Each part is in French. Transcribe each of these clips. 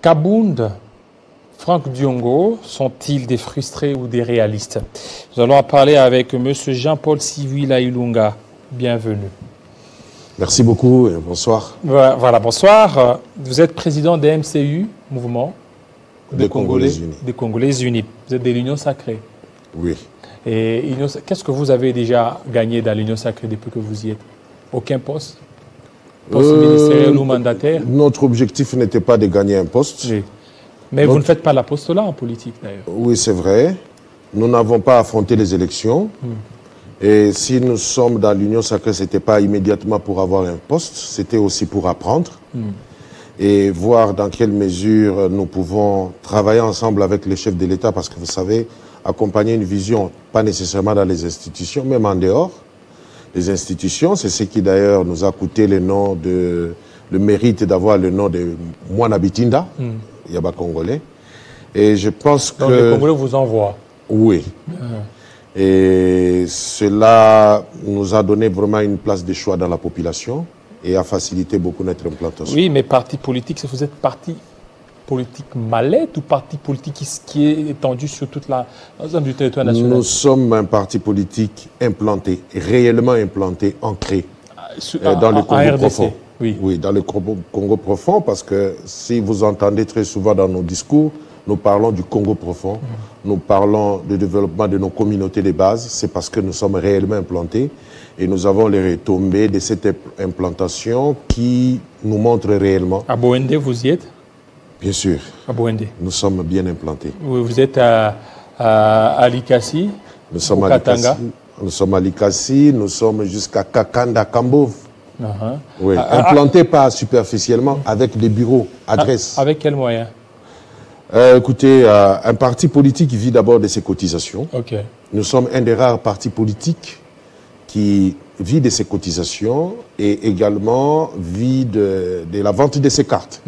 Kabound, Franck Diongo, sont-ils des frustrés ou des réalistes? Nous allons en parler avec M. Jean-Paul Sivila Ilunga. Bienvenue. Merci beaucoup et bonsoir. Voilà, bonsoir. Vous êtes président des MCU, Mouvement des Congolais Unis. Des Congolais Unis. Vous êtes de l'Union Sacrée. Oui. Et qu'est-ce que vous avez déjà gagné dans l'Union Sacrée depuis que vous y êtes? Aucun poste? Poste ministériel ou mandataire? Notre objectif n'était pas de gagner un poste. Oui. Mais vous ne faites pas l'apostolat en politique, d'ailleurs. Oui, c'est vrai. Nous n'avons pas affronté les élections. Et si nous sommes dans l'Union Sacrée, ce n'était pas immédiatement pour avoir un poste, c'était aussi pour apprendre et voir dans quelle mesure nous pouvons travailler ensemble avec les chefs de l'État, parce que vous savez, accompagner une vision, pas nécessairement dans les institutions, même en dehors des institutions, c'est ce qui d'ailleurs nous a coûté le mérite d'avoir le nom de Mwana Bitinda, Yaba Congolais. Et je pense que... Donc les Congolais vous envoient? Oui. Et cela nous a donné vraiment une place de choix dans la population et a facilité beaucoup notre implantation. Oui, mais parti politique, vous êtes parti politique mallette ou parti politique qui est étendu sur toute l'ensemble du territoire national? Nous sommes un parti politique implanté, réellement implanté, ancré dans le Congo profond. Oui. Oui, dans le Congo profond, parce que si vous entendez très souvent dans nos discours, nous parlons du Congo profond, nous parlons du développement de nos communautés de base, c'est parce que nous sommes réellement implantés et nous avons les retombées de cette implantation qui nous montrent réellement. À Bouende, vous y êtes? Bien sûr. À Bouende. Nous sommes bien implantés. Vous êtes à Likasi? Nous sommes à Likasi. Nous sommes à Likasi, nous sommes jusqu'à Kakanda, Kambov. Oui, implantés pas superficiellement, avec des bureaux, adresses. Avec quels moyens? Écoutez, un parti politique vit d'abord de ses cotisations. Okay. Nous sommes un des rares partis politiques qui vit de ses cotisations et également vit de la vente de ses cartes.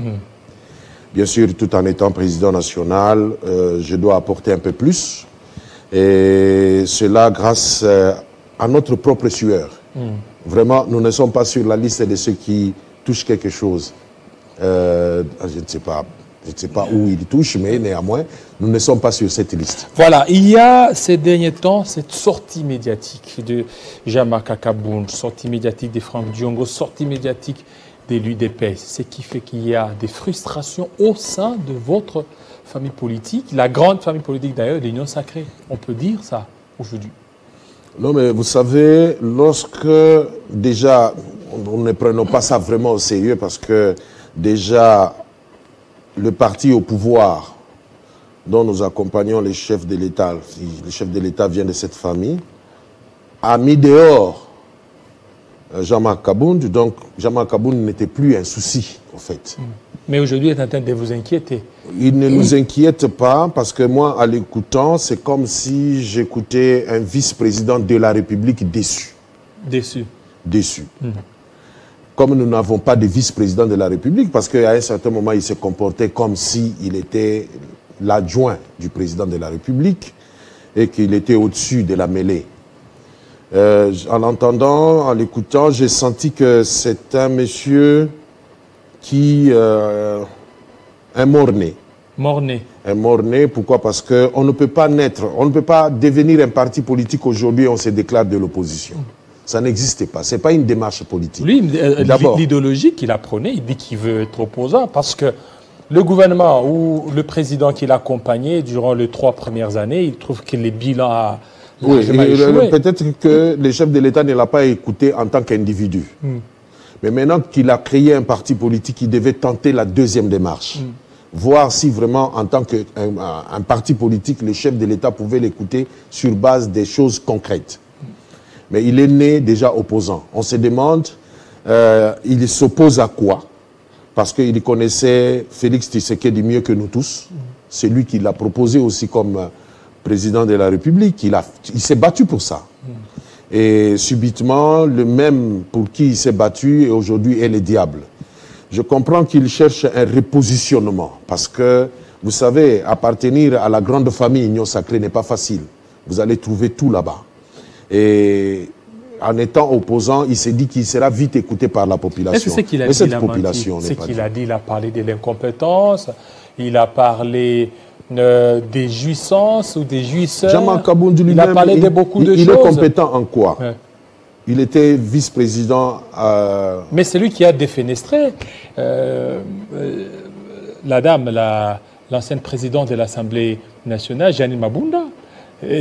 Bien sûr, tout en étant président national, je dois apporter un peu plus. Et cela grâce à notre propre sueur. Vraiment, nous ne sommes pas sur la liste de ceux qui touchent quelque chose. Je ne sais pas où ils touchent, mais néanmoins, nous ne sommes pas sur cette liste. Voilà, il y a ces derniers temps cette sortie médiatique de Jean-Marc Kabound, sortie médiatique de Franck Diongo, sortie médiatique de l'UDPS, ce qui fait qu'il y a des frustrations au sein de votre famille politique, la grande famille politique d'ailleurs, l'Union Sacrée. On peut dire ça aujourd'hui? Non, mais vous savez, lorsque déjà, nous ne prenons pas ça vraiment au sérieux parce que déjà, le parti au pouvoir dont nous accompagnons les chefs de l'État, les chefs de l'État viennent de cette famille, a mis dehors Jean-Marc Kabound. Donc Jean-Marc Kabound n'était plus un souci, en fait. Mais aujourd'hui, il est en train de vous inquiéter. Il ne nous inquiète pas parce que moi, en l'écoutant, c'est comme si j'écoutais un vice-président de la République déçu. Déçu. Déçu. Comme nous n'avons pas de vice-président de la République, parce qu'à un certain moment, il se comportait comme s'il était l'adjoint du président de la République et qu'il était au-dessus de la mêlée. En l'entendant, en l'écoutant, j'ai senti que c'est un monsieur qui... un mort-né. Mort-né. Un mort-né, pourquoi? Parce qu'on ne peut pas naître, on ne peut pas devenir un parti politique aujourd'hui, on se déclare de l'opposition. Ça n'existe pas. Ce n'est pas une démarche politique. Lui, l'idéologie qu'il a prônée, il dit qu'il veut être opposant parce que le gouvernement ou le président qui l'a accompagné durant les 3 premières années, il trouve que les bilans a peut-être que le chef de l'État ne l'a pas écouté en tant qu'individu. Mais maintenant qu'il a créé un parti politique, il devait tenter la deuxième démarche. Voir si vraiment, en tant qu'un parti politique, le chef de l'État pouvait l'écouter sur base des choses concrètes. Mais il est né déjà opposant. On se demande, il s'oppose à quoi? Parce qu'il connaissait Félix Tshisekedi mieux que nous tous. C'est lui qui l'a proposé aussi comme président de la République. Il s'est battu pour ça. Et subitement, le même pour qui il s'est battu, aujourd'hui, est le diable. Je comprends qu'il cherche un repositionnement. Parce que, vous savez, appartenir à la grande famille Union Sacrée n'est pas facile. Vous allez trouver tout là-bas. Et en étant opposant, il s'est dit qu'il sera vite écouté par la population. Mais c'est ce qu'il a dit, cette population c'est qu'il a dit, il a parlé de l'incompétence, il a parlé des jouissances ou des jouisseurs. Jean-Marc Kabound lui-même, il a parlé de beaucoup de choses. Il est compétent en quoi? Il était vice-président. Mais c'est lui qui a défenestré la dame, l'ancienne présidente de l'Assemblée nationale, Janine Mabunda.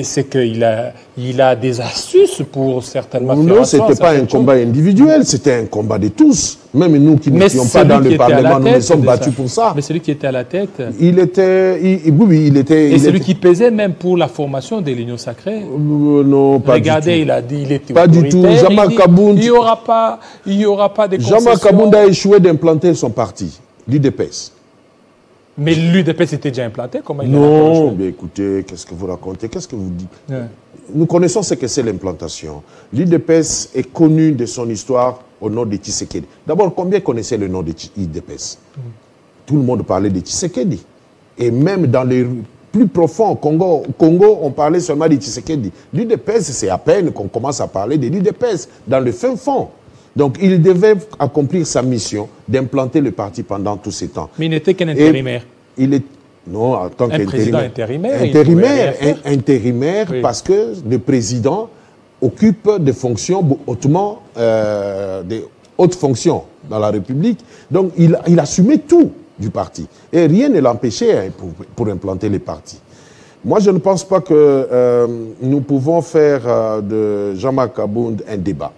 C'est qu'il a des astuces pour certainement faire non, ce n'était pas un combat individuel, c'était un combat de tous. Même nous qui n'étions pas dans le Parlement, nous nous sommes battus pour ça. Mais celui qui était à la tête. Il était. Oui, il était. Et celui qui pesait même pour la formation de l'Union sacrée. Non, pas Regardez, du tout. il a dit, il était pas du tout. Jean-Marc Kabound. Il n'y aura pas de concessions. Jean-Marc Kabound a échoué d'implanter son parti, l'UDPS. Mais l'UDPS était déjà implanté, comment il Non, mais écoutez, qu'est-ce que vous racontez? Qu'est-ce que vous dites? Nous connaissons ce que c'est l'implantation. L'UDPS est connu de son histoire au nom de Tshisekedi. D'abord, combien connaissaient le nom de l'UDPS? Tout le monde parlait de Tshisekedi. Et même dans les plus profonds, au Congo, on parlait seulement de Tshisekedi. L'UDPS, c'est à peine qu'on commence à parler de l'UDPS, dans le fin fond. Donc, il devait accomplir sa mission d'implanter le parti pendant tous ces temps. Mais il n'était qu'un intérimaire. Non, en tant qu'intérimaire. Intérimaire, oui. Parce que le président occupe des fonctions hautement, des hautes fonctions dans la République. Donc, il assumait tout du parti. Et rien ne l'empêchait pour implanter les partis. Moi, je ne pense pas que nous pouvons faire de Jean-Marc Kabound un débat.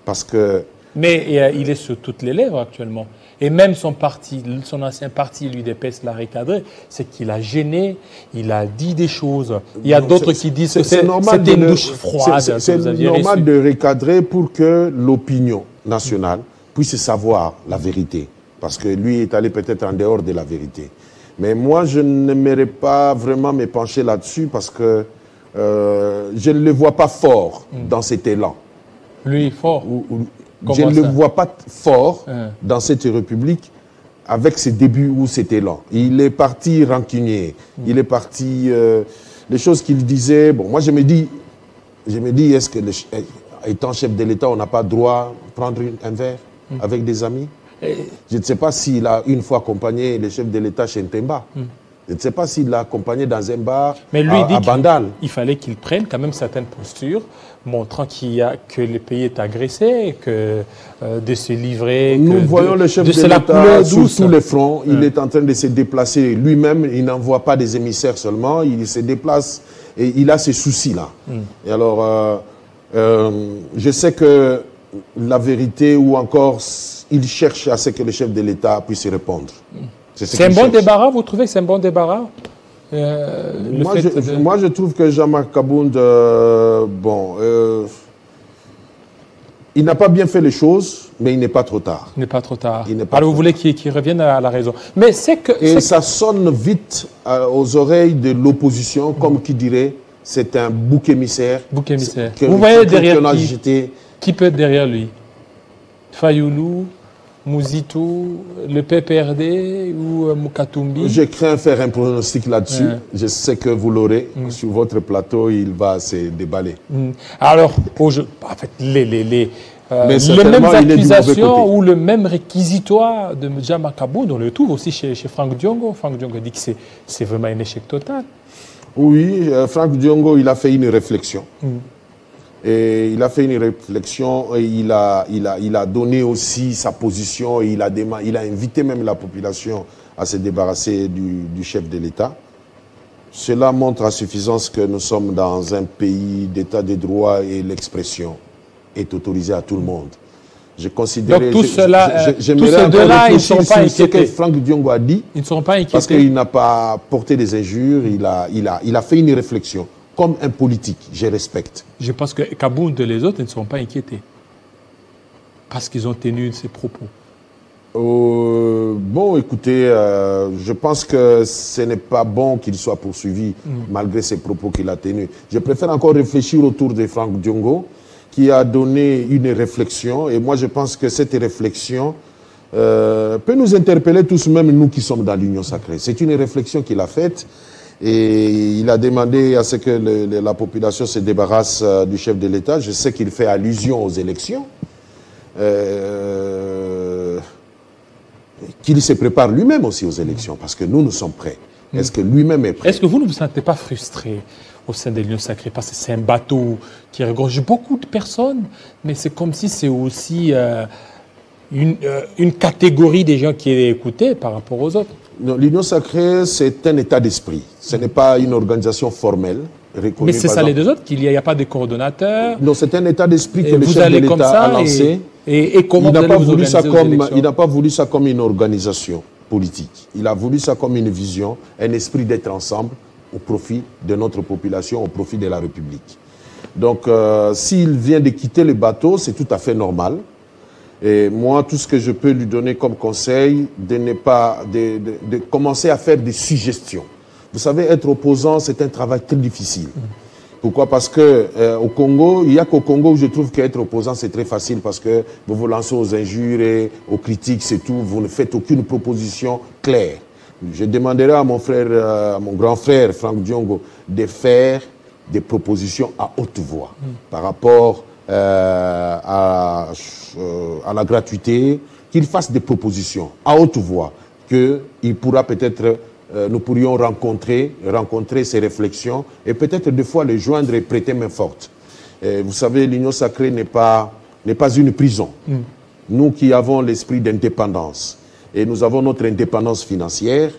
Parce que... Mais il est sur toutes les lèvres actuellement. Et même son parti, son ancien parti, l'UDPS, l'a recadré. C'est qu'il a gêné, il a dit des choses. Il y a d'autres qui disent que c'était une douche froide. C'est normal de recadrer pour que l'opinion nationale puisse savoir la vérité. Parce que lui est allé peut-être en dehors de la vérité. Mais moi, je n'aimerais pas vraiment me pencher là-dessus parce que je ne le vois pas fort dans cet élan. Lui, fort. Je ne le vois pas fort dans cette République avec ses débuts ou cet élan. Il est parti rancunier. Il est parti... les choses qu'il disait... Bon, moi, je me dis, est-ce que, étant chef de l'État, on n'a pas droit de prendre un verre avec des amis? Je ne sais pas s'il a une fois accompagné le chef de l'État chez Ntemba. Je ne sais pas s'il l'a accompagné dans un bar à Bandal. Il fallait qu'il prenne quand même certaines postures, montrant que le pays est agressé, que de se livrer... Nous voyons le chef de l'État sur tous les fronts. Il est en train de se déplacer lui-même. Il n'envoie pas des émissaires seulement. Il se déplace et il a ces soucis-là. Et alors, je sais que la vérité ou encore, il cherche à ce que le chef de l'État puisse y répondre. C'est un bon débarras, vous trouvez que c'est un bon débarras moi, je trouve que Jean-Marc Kabound, il n'a pas bien fait les choses, mais il n'est pas trop tard. Il n'est pas trop tard. Alors vous voulez qu'il revienne à la raison. Mais ça sonne vite aux oreilles de l'opposition, comme qui dirait, c'est un bouc émissaire. Bouc émissaire. Vous voyez derrière qui peut être derrière lui? Fayoulou, Mouzitou, le PPRD ou Moukatumbi? Je crains faire un pronostic là-dessus. Je sais que vous l'aurez. Sur votre plateau, il va se déballer. Alors, en fait, les mêmes accusations ou le même réquisitoire de Jean-Marc Kabound, on le trouve aussi chez Franck Diongo. Franck Diongo dit que c'est vraiment un échec total. Oui, Franck Diongo, il a fait une réflexion. Et il a fait une réflexion et il a donné aussi sa position et il a invité même la population à se débarrasser du chef de l'État. Cela montre à suffisance que nous sommes dans un pays d'état de droit et l'expression est autorisée à tout le monde. Je considère. Donc tous ces deux-là, ils ne sont pas inquiétés. Ce que Franck Diongo a dit, ils ne sont pas inquiétés. Parce qu'il n'a pas porté des injures, il a fait une réflexion. Comme un politique, je respecte. Je pense que Kabound et les autres ne sont pas inquiétés. Parce qu'ils ont tenu ces propos. Bon, écoutez, je pense que ce n'est pas bon qu'il soit poursuivi malgré ces propos qu'il a tenus. Je préfère encore réfléchir autour de Franck Diongo, qui a donné une réflexion. Et moi, je pense que cette réflexion peut nous interpeller tous, même nous qui sommes dans l'Union sacrée. C'est une réflexion qu'il a faite. Et il a demandé à ce que la population se débarrasse du chef de l'État. Je sais qu'il fait allusion aux élections. qu'il se prépare lui-même aussi aux élections, parce que nous sommes prêts. Est-ce que lui-même est prêt? Est-ce que vous ne vous sentez pas frustré au sein de l'Union sacrée? Parce que c'est un bateau qui regorge beaucoup de personnes, mais c'est comme si c'est aussi une catégorie des gens qui est écoutée par rapport aux autres. L'Union sacrée, c'est un état d'esprit. Ce n'est pas une organisation formelle. Mais c'est ça les deux autres, qu'il n'y a pas de coordonnateur. Non, c'est un état d'esprit que le chef de l'État a lancé. Et comment vous allez vous organiser aux élections? Il n'a pas voulu ça comme une organisation politique. Il a voulu ça comme une vision, un esprit d'être ensemble au profit de notre population, au profit de la République. Donc, s'il vient de quitter le bateau, c'est tout à fait normal. Et moi, tout ce que je peux lui donner comme conseil, de commencer à faire des suggestions. Vous savez, être opposant, c'est un travail très difficile. Pourquoi? Parce que au Congo, il n'y a qu'au Congo où je trouve qu'être opposant, c'est très facile parce que vous vous lancez aux injures et aux critiques, c'est tout. Vous ne faites aucune proposition claire. Je demanderai à mon frère, à mon grand frère, Franck Diongo, de faire des propositions à haute voix par rapport à la gratuité, qu'il fasse des propositions à haute voix, qu'il pourra peut-être... nous pourrions rencontrer ces réflexions et peut-être des fois les joindre et prêter main forte. Vous savez, l'Union sacrée n'est pas une prison. Nous qui avons l'esprit d'indépendance et nous avons notre indépendance financière,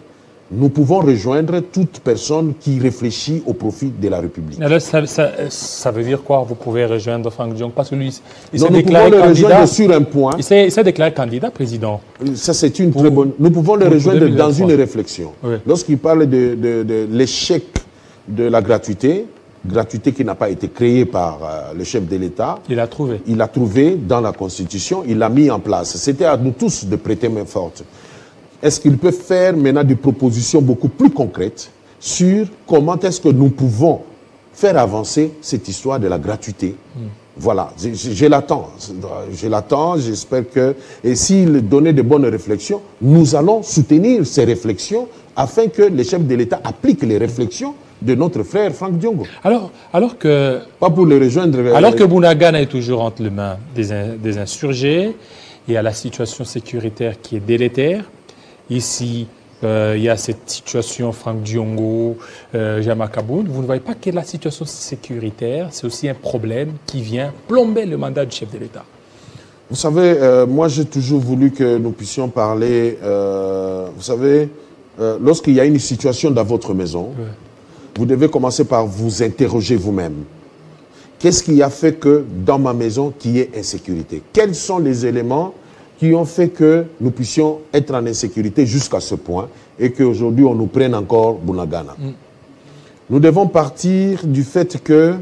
nous pouvons rejoindre toute personne qui réfléchit au profit de la République. Alors, ça veut dire quoi? Vous pouvez rejoindre Franck Diongo? Parce que lui, il s'est déclaré candidat. Nous pouvons le rejoindre sur un point. Il s'est déclaré candidat, président. Ça, c'est une très bonne... Nous pouvons le rejoindre dans une réflexion. Oui. Lorsqu'il parle de l'échec de la gratuité qui n'a pas été créée par le chef de l'État. Il l'a trouvé. Il l'a trouvé dans la Constitution, il l'a mis en place. C'était à nous tous de prêter main forte. Est-ce qu'il peut faire maintenant des propositions beaucoup plus concrètes sur comment est-ce que nous pouvons faire avancer cette histoire de la gratuité? Voilà, je l'attends, j'espère que... Et s'il donnait de bonnes réflexions, nous allons soutenir ces réflexions afin que les chefs de l'État appliquent les réflexions de notre frère Franck Diongo. Alors que... Pas pour le rejoindre... Alors que Bunagana est toujours entre les mains des insurgés, il y a la situation sécuritaire qui est délétère. Ici, il y a cette situation Franck Diongo, Jama Kaboun. Vous ne voyez pas que la situation sécuritaire, c'est aussi un problème qui vient plomber le mandat du chef de l'État? Vous savez, moi j'ai toujours voulu que nous puissions parler, vous savez, lorsqu'il y a une situation dans votre maison, vous devez commencer par vous interroger vous-même. Qu'est-ce qui a fait que dans ma maison, qu'il y ait insécurité? Quels sont les éléments qui ont fait que nous puissions être en insécurité jusqu'à ce point et qu'aujourd'hui on nous prenne encore Bunagana? Nous devons partir du fait que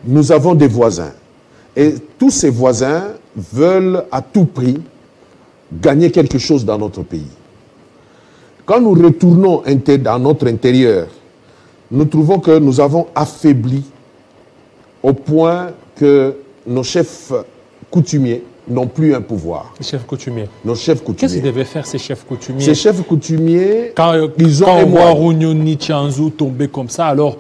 nous avons des voisins. Et tous ces voisins veulent à tout prix gagner quelque chose dans notre pays. Quand nous retournons dans notre intérieur, nous trouvons que nous avons affaibli au point que nos chefs coutumiers n'ont plus un pouvoir. Les chefs coutumiers. Nos chefs coutumiers. Qu'est-ce qu'ils devaient faire, ces chefs coutumiers? Ces chefs coutumiers, quand on voit Runyoni Tchanzou tomber comme ça, alors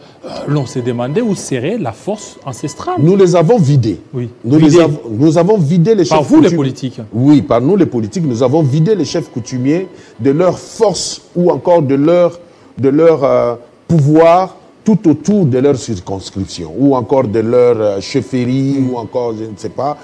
l'on s'est demandé où serait la force ancestrale. Nous les avons vidés. Oui. Nous avons vidé les chefs coutumiers. Par vous, les politiques? Oui, par nous, les politiques, nous avons vidé les chefs coutumiers de leur force ou encore de leur pouvoir tout autour de leur circonscription ou encore de leur chefferie ou encore, je ne sais pas.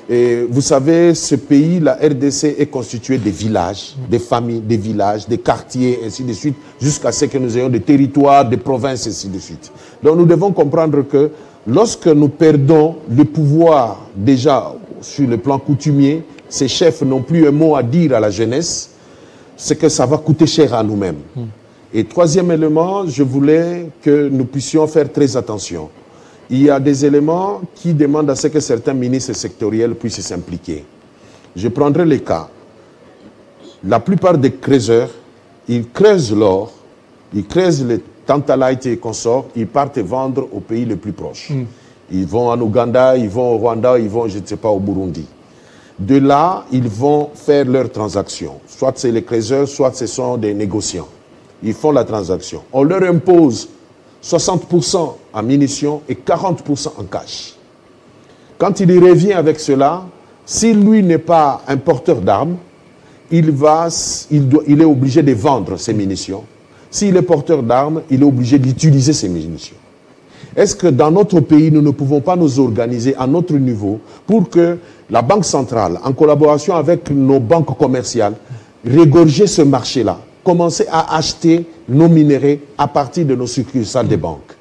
Et vous savez, ce pays, la RDC, est constitué de villages, des familles, des villages, des quartiers, ainsi de suite, jusqu'à ce que nous ayons des territoires, des provinces, ainsi de suite. Donc nous devons comprendre que lorsque nous perdons le pouvoir déjà sur le plan coutumier, ces chefs n'ont plus un mot à dire à la jeunesse, c'est que ça va coûter cher à nous-mêmes. Et troisième élément, je voulais que nous puissions faire très attention. Il y a des éléments qui demandent à ce que certains ministres sectoriels puissent s'impliquer. Je prendrai les cas. La plupart des creuseurs, ils creusent l'or, ils creusent les tantalite et consorts, ils partent vendre aux pays les plus proches. Ils vont en Ouganda, ils vont au Rwanda, ils vont, je ne sais pas, au Burundi. De là, ils vont faire leurs transactions. Soit c'est les creuseurs, soit ce sont des négociants. Ils font la transaction. On leur impose 60% en munitions et 40% en cash. Quand il y revient avec cela, si lui n'est pas un porteur d'armes, il est obligé de vendre ses munitions. S'il est porteur d'armes, il est obligé d'utiliser ses munitions. Est-ce que dans notre pays, nous ne pouvons pas nous organiser à notre niveau pour que la Banque centrale, en collaboration avec nos banques commerciales, régorger ce marché-là, commencer à acheter nos minéraux à partir de nos succursales des banques?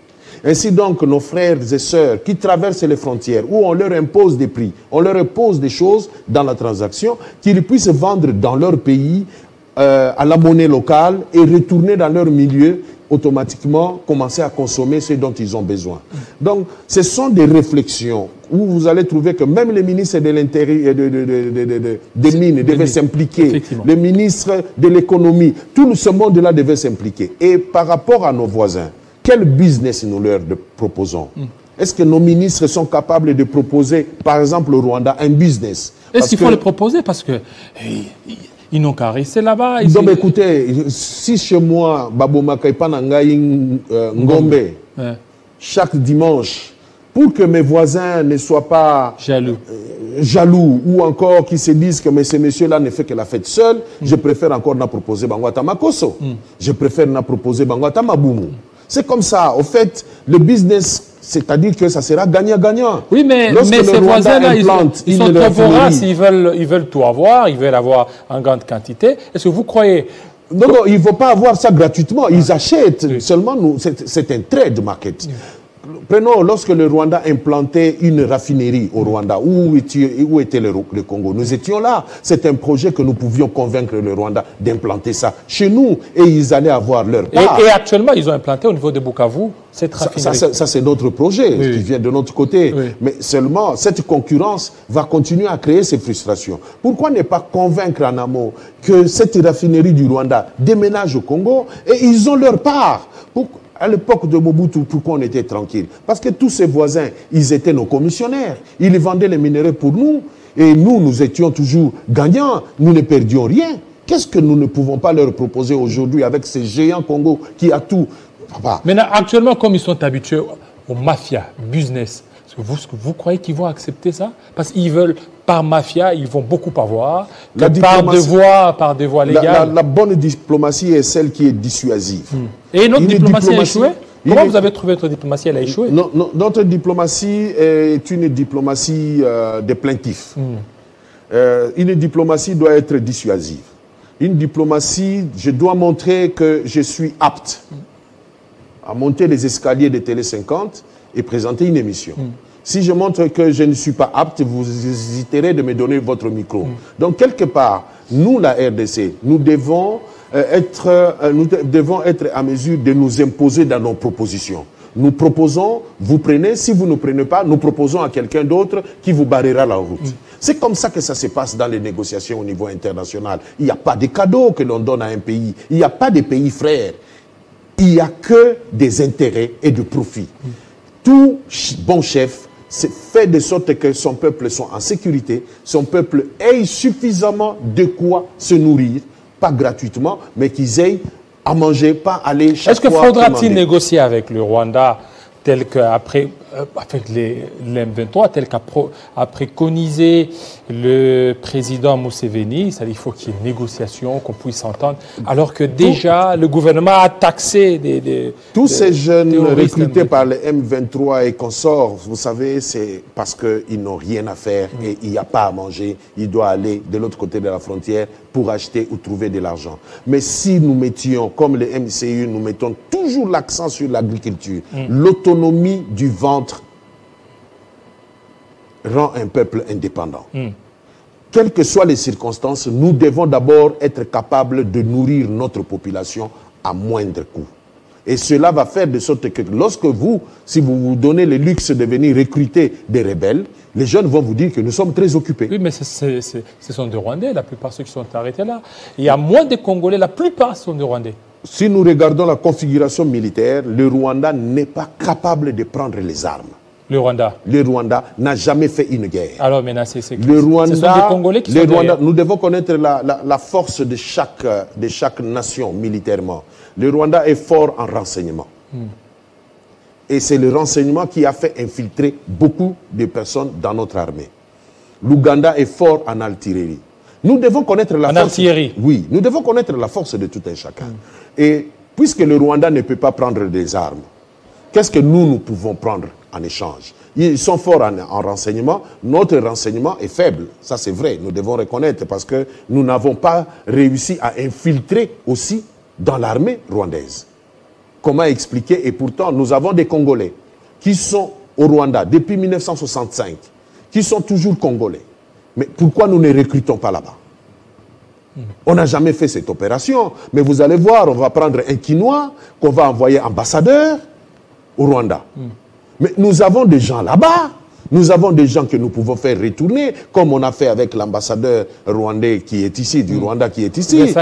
Ainsi donc, nos frères et sœurs qui traversent les frontières, où on leur impose des prix, on leur impose des choses dans la transaction, qu'ils puissent vendre dans leur pays à la monnaie locale et retourner dans leur milieu, automatiquement commencer à consommer ce dont ils ont besoin. Donc, ce sont des réflexions où vous allez trouver que même les ministres de l'Intérieur, des mines devaient s'impliquer, les ministres de l'économie, tout ce monde-là devait s'impliquer. Et par rapport à nos voisins, quel business nous leur proposons? Est-ce que nos ministres sont capables de proposer, par exemple au Rwanda, un business? Est-ce qu'il faut le proposer? Parce que ils n'ont qu'à rester là-bas. Donc écoutez, si chez moi, Baboma Kaipanangaï Ngombe, chaque dimanche, pour que mes voisins ne soient pas jaloux ou encore qui se disent que ce monsieur-là ne fait que la fête seul, je préfère encore n'a proposer Bangwata Makoso. Je préfère n'a proposer Bangwata Maboumou. C'est comme ça. Au fait, le business, c'est-à-dire que ça sera gagnant-gagnant. Oui, mais ces voisins-là, ils sont trop voraces, ils veulent tout avoir, ils veulent avoir en grande quantité. Est-ce que vous croyez... Non, il ne faut pas avoir ça gratuitement. Ils achètent. Seulement, c'est un trade market. Prenons, lorsque le Rwanda implantait une raffinerie au Rwanda, où était le Congo? Nous étions là. C'est un projet que nous pouvions convaincre le Rwanda d'implanter ça chez nous et ils allaient avoir leur part. Et actuellement, ils ont implanté au niveau de Bukavu cette raffinerie. Ça c'est notre projet qui vient de notre côté. Mais seulement, cette concurrence va continuer à créer ces frustrations. Pourquoi ne pas convaincre en amont que cette raffinerie du Rwanda déménage au Congo et ils ont leur part? À l'époque de Mobutu, pourquoi on était tranquille? Parce que tous ces voisins, ils étaient nos commissionnaires. Ils vendaient les minéraux pour nous. Et nous étions toujours gagnants. Nous ne perdions rien. Qu'est-ce que nous ne pouvons pas leur proposer aujourd'hui avec ces géants Congo qui a tout? Maintenant, actuellement, comme ils sont habitués aux mafias, business, vous croyez qu'ils vont accepter ça? Parce qu'ils veulent, par mafia, ils vont beaucoup avoir. Par des voies légales. La bonne diplomatie est celle qui est dissuasive. Et notre diplomatie a échoué? Comment vous avez trouvé votre diplomatie? Elle a échoué? Notre diplomatie est une diplomatie des plaintifs. Une diplomatie doit être dissuasive. Une diplomatie, je dois montrer que je suis apte à monter les escaliers de Télé 50 et présenter une émission. Si je montre que je ne suis pas apte, vous hésiterez de me donner votre micro. Donc, quelque part, nous, la RDC, nous devons être à mesure de nous imposer dans nos propositions. Nous proposons, vous prenez, si vous ne prenez pas, nous proposons à quelqu'un d'autre qui vous barrera la route. C'est comme ça que ça se passe dans les négociations au niveau international. Il n'y a pas de cadeaux que l'on donne à un pays. Il n'y a pas de pays frères. Il n'y a que des intérêts et de profits. Tout bon chef fait de sorte que son peuple soit en sécurité, son peuple ait suffisamment de quoi se nourrir, pas gratuitement, mais qu'ils aient à manger, pas aller chaque fois. Est-ce que faudra-t-il négocier avec le Rwanda tel qu'après, avec l'M23, tel qu'a préconisé le président Museveni, c'est-à-dire qu'il faut qu'il y ait une négociation, qu'on puisse s'entendre, alors que déjà le gouvernement a taxé tous ces jeunes recrutés par le M23 et consorts, vous savez, c'est parce qu'ils n'ont rien à faire et il n'y a pas à manger, ils doivent aller de l'autre côté de la frontière pour acheter ou trouver de l'argent. Mais si nous mettions, comme le MCU, nous mettons toujours l'accent sur l'agriculture, l'autonomie du ventre rend un peuple indépendant. Quelles que soient les circonstances, nous devons d'abord être capables de nourrir notre population à moindre coût. Et cela va faire de sorte que lorsque si vous vous donnez le luxe de venir recruter des rebelles, les jeunes vont vous dire que nous sommes très occupés. Oui, mais ce sont des Rwandais, la plupart ceux qui sont arrêtés là. Il y a moins de Congolais, la plupart sont des Rwandais. Si nous regardons la configuration militaire, le Rwanda n'est pas capable de prendre les armes. Le Rwanda n'a jamais fait une guerre. Alors maintenant, ce sont des Congolais qui sont derrière. Nous devons connaître la force de chaque nation militairement. Le Rwanda est fort en renseignement. Et c'est le renseignement qui a fait infiltrer beaucoup de personnes dans notre armée. L'Ouganda est fort en artillerie. Nous devons connaître la force. Artillerie. Oui, nous devons connaître la force de tout un chacun. Et puisque le Rwanda ne peut pas prendre des armes, qu'est-ce que nous pouvons prendre en échange? Ils sont forts en renseignement. Notre renseignement est faible. Ça, c'est vrai. Nous devons reconnaître parce que nous n'avons pas réussi à infiltrer aussi dans l'armée rwandaise. Comment expliquer? Et pourtant, nous avons des Congolais qui sont au Rwanda depuis 1965, qui sont toujours Congolais. Mais pourquoi nous ne recrutons pas là-bas? On n'a jamais fait cette opération. Mais vous allez voir, on va prendre un Quinois qu'on va envoyer ambassadeur au Rwanda. Mais nous avons des gens là-bas. Nous avons des gens que nous pouvons faire retourner, comme on a fait avec l'ambassadeur rwandais qui est ici, du Rwanda qui est ici.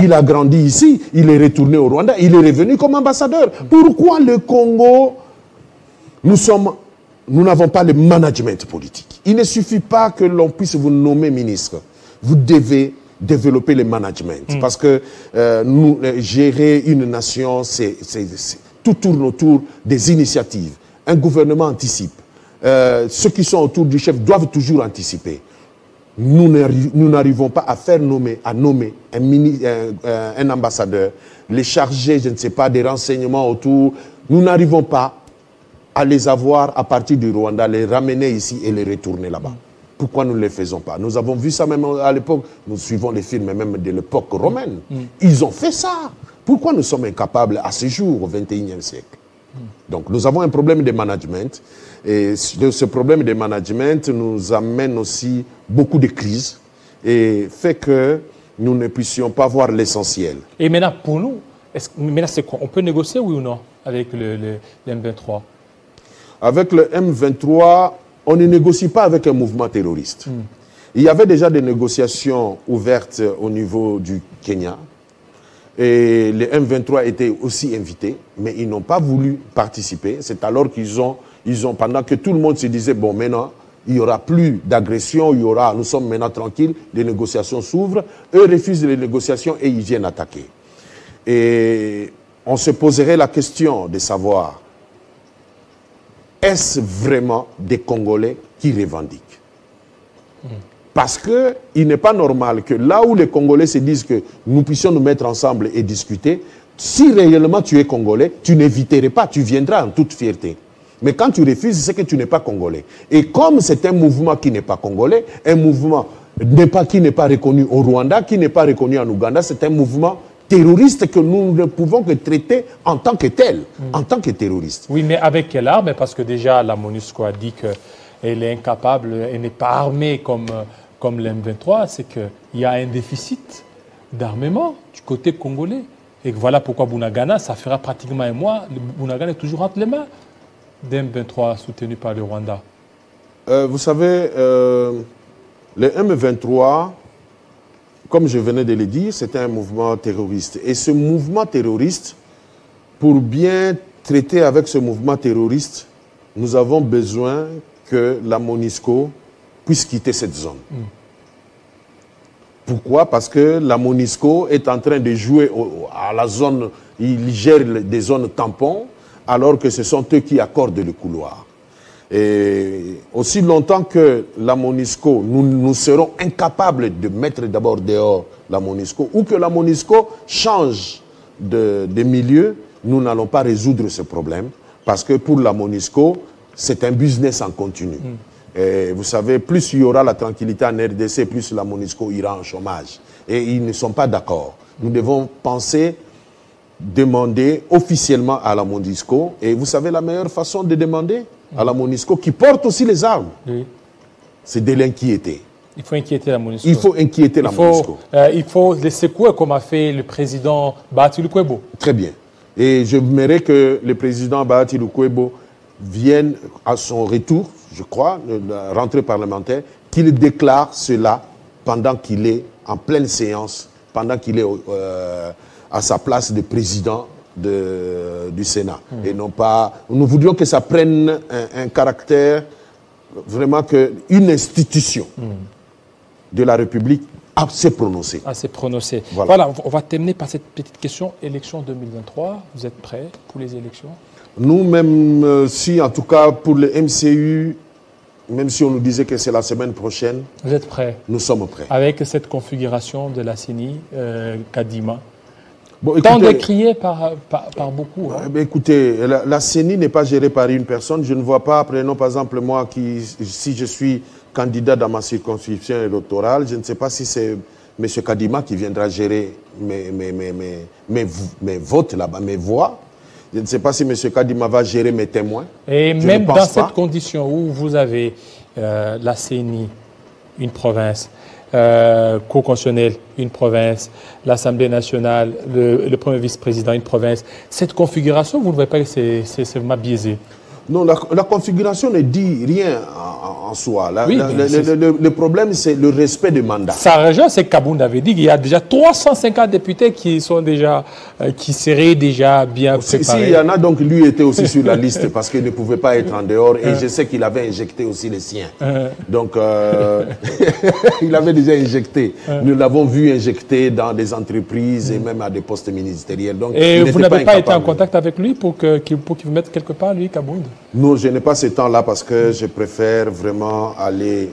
Il a grandi ici, il est retourné au Rwanda, il est revenu comme ambassadeur. Pourquoi le Congo, nous n'avons pas le management politique? Il ne suffit pas que l'on puisse vous nommer ministre. Vous devez développer le management. Parce que gérer une nation, tout tourne autour des initiatives. Un gouvernement anticipe. Ceux qui sont autour du chef doivent toujours anticiper. Nous n'arrivons pas à nommer un ambassadeur, les charger, je ne sais pas, des renseignements autour. Nous n'arrivons pas à les avoir à partir du Rwanda, les ramener ici et les retourner là-bas. Pourquoi nous ne le faisons pas? Nous avons vu ça même à l'époque. Nous suivons les films même de l'époque romaine. Ils ont fait ça. Pourquoi nous sommes incapables à ce jour, au XXIe siècle? Donc nous avons un problème de management. Et ce problème de management nous amène aussi beaucoup de crises et fait que nous ne puissions pas voir l'essentiel. Et maintenant, pour nous, c'est quoi? On peut négocier, oui ou non, avec le M23? Avec le M23, on ne négocie pas avec un mouvement terroriste. Il y avait déjà des négociations ouvertes au niveau du Kenya. Et les M23 étaient aussi invités, mais ils n'ont pas voulu participer. C'est alors qu'ils ont, pendant que tout le monde se disait, bon, maintenant, il n'y aura plus d'agression, nous sommes maintenant tranquilles, les négociations s'ouvrent. Eux refusent les négociations et ils viennent attaquer. Et on se poserait la question de savoir, est-ce vraiment des Congolais qui revendiquent? Parce qu'il n'est pas normal que là où les Congolais se disent que nous puissions nous mettre ensemble et discuter, si réellement tu es Congolais, tu n'éviterais pas, tu viendras en toute fierté. Mais quand tu refuses, c'est que tu n'es pas Congolais. Et comme c'est un mouvement qui n'est pas Congolais, un mouvement qui n'est pas reconnu au Rwanda, qui n'est pas reconnu en Ouganda, c'est un mouvement terroriste que nous ne pouvons que traiter en tant que tel, en tant que terroriste. Oui, mais avec quelle arme? Parce que déjà, la MONUSCO a dit qu'elle est incapable, elle n'est pas armée comme l'M23, c'est qu'il y a un déficit d'armement du côté congolais. Et voilà pourquoi Bunagana, ça fera pratiquement un mois, Bunagana est toujours entre les mains d'M23 soutenu par le Rwanda. Vous savez, le M23, comme je venais de le dire, c'était un mouvement terroriste. Et ce mouvement terroriste, pour bien traiter avec ce mouvement terroriste, nous avons besoin que la MONUSCO puisse quitter cette zone. Pourquoi? Parce que la MONUSCO est en train de jouer à la zone, il gère des zones tampons, alors que ce sont eux qui accordent le couloir. Et aussi longtemps que la MONUSCO, nous serons incapables de mettre d'abord dehors la MONUSCO, ou que la MONUSCO change de milieu, nous n'allons pas résoudre ce problème, parce que pour la MONUSCO, c'est un business en continu. Et vous savez, plus il y aura la tranquillité en RDC, plus la MONUSCO ira en chômage. Et ils ne sont pas d'accord. Nous devons demander officiellement à la MONUSCO. Et vous savez la meilleure façon de demander à la MONUSCO, qui porte aussi les armes, c'est de l'inquiéter. Il faut inquiéter la MONUSCO. Il faut inquiéter la MONUSCO. Il faut les secouer comme a fait le président Bahati Lukwebo. Très bien. Et j'aimerais que le président Bahati Lukwebo vienne à son retour, je crois, la rentrée parlementaire, qu'il déclare cela pendant qu'il est en pleine séance, pendant qu'il est à sa place de président du Sénat. Et non pas... Nous voudrions que ça prenne un caractère, vraiment qu'une institution de la République assez prononcée. Assez prononcée. Voilà, on va terminer par cette petite question. Élection 2023, vous êtes prêts pour les élections? Nous-mêmes, si en tout cas pour le MCU, même si on nous disait que c'est la semaine prochaine. Vous êtes prêts? Nous sommes prêts. Avec cette configuration de la CENI, Kadima, bon, tant décrié par beaucoup. Hein. Écoutez, la CENI n'est pas gérée par une personne. Je ne vois pas, prenons par exemple moi, si je suis candidat dans ma circonscription électorale, je ne sais pas si c'est M. Kadima qui viendra gérer mes votes là-bas, mes voix. Je ne sais pas si M. Kadima va gérer mes témoins. Et même dans cette condition où vous avez la CENI, une province, Cour constitutionnelle, une province, l'Assemblée nationale, le premier vice-président, une province, cette configuration, vous ne voyez pas que c'est vraiment biaisé? Non, la configuration ne dit rien en soi. Le problème, c'est le respect du mandat. Sa région, c'est Kabound avait dit qu'il y a déjà 350 députés qui seraient déjà bien préparés. Si, il y en a, donc lui était aussi sur la liste parce qu'il ne pouvait pas être en dehors. Et je sais qu'il avait injecté aussi les siens. Donc, il avait déjà injecté. Nous l'avons vu injecter dans des entreprises et même à des postes ministériels. Donc, et vous n'avez pas été en contact avec lui pour qu'il vous mette quelque part, lui, Kabound? Non, je n'ai pas ce temps-là parce que je préfère vraiment aller...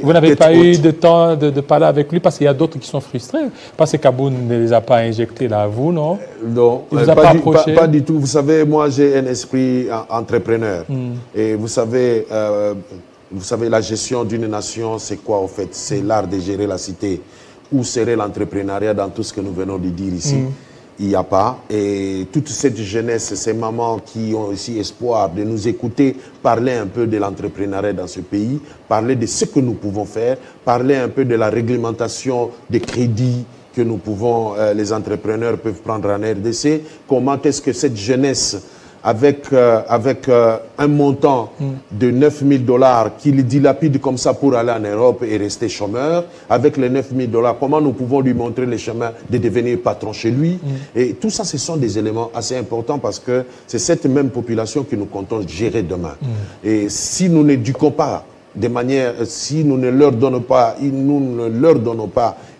Vous n'avez pas eu de temps de parler avec lui parce qu'il y a d'autres qui sont frustrés parce que Kabound ne les a pas injectés là, vous, non? Non, pas du tout. Vous savez, moi, j'ai un esprit entrepreneur. Et vous savez, la gestion d'une nation, c'est quoi, en fait? C'est l'art de gérer la cité. Où serait l'entrepreneuriat dans tout ce que nous venons de dire ici? Il n'y a pas. Et toute cette jeunesse, ces mamans qui ont aussi espoir de nous écouter, parler un peu de l'entrepreneuriat dans ce pays, parler de ce que nous pouvons faire, parler un peu de la réglementation des crédits que nous pouvons, les entrepreneurs peuvent prendre en RDC, comment est-ce que cette jeunesse, avec un montant de 9 000 $ qu'il dilapide comme ça pour aller en Europe et rester chômeur, avec les 9 000 $, comment nous pouvons lui montrer le chemin de devenir patron chez lui. Et tout ça, ce sont des éléments assez importants parce que c'est cette même population que nous comptons gérer demain. Et si nous n'éduquons pas de manière, si nous ne leur donnons pas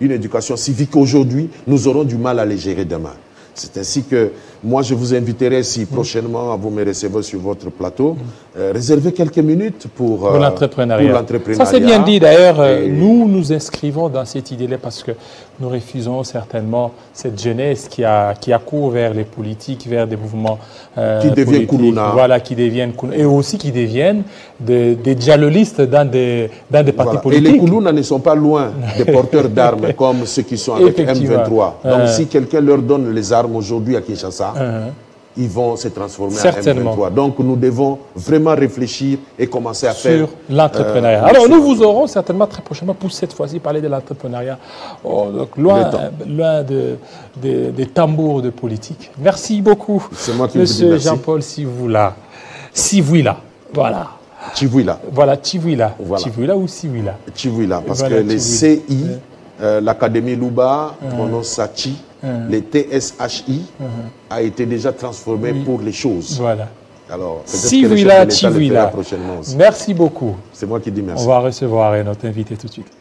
une éducation civique aujourd'hui, nous aurons du mal à les gérer demain. C'est ainsi que moi, je vous inviterai, si prochainement vous me recevez sur votre plateau, réservez quelques minutes pour l'entrepreneuriat. Ça, c'est bien dit. D'ailleurs, nous inscrivons dans cette idée-là parce que nous refusons certainement cette jeunesse qui accourt vers les politiques, vers des mouvements qui deviennent Koulouna. Voilà, qui deviennent Koulouna. Et aussi qui deviennent des djihadistes dans des partis politiques. Et les Koulouna ne sont pas loin des porteurs d'armes comme ceux qui sont avec M23. Donc, si quelqu'un leur donne les armes aujourd'hui à Kinshasa, ils vont se transformer en M23. Donc, nous devons vraiment réfléchir et commencer à faire... Sur l'entrepreneuriat. Alors, nous vous aurons certainement très prochainement pour cette fois-ci parler de l'entrepreneuriat. Loin des tambours de politique. Merci beaucoup, Monsieur Jean-Paul Sivouila. Voilà. Chivouila. Voilà, Chivouila. Voilà. Chivouila ou Sivouila? Chivouila, parce que les CI, l'Académie Louba, prononce Sachi, les TSHI a été déjà transformé pour les choses. Voilà. Alors, Sivouila, Chivouila. prochainement aussi. Merci beaucoup. C'est moi qui dis merci. On va recevoir notre invité tout de suite.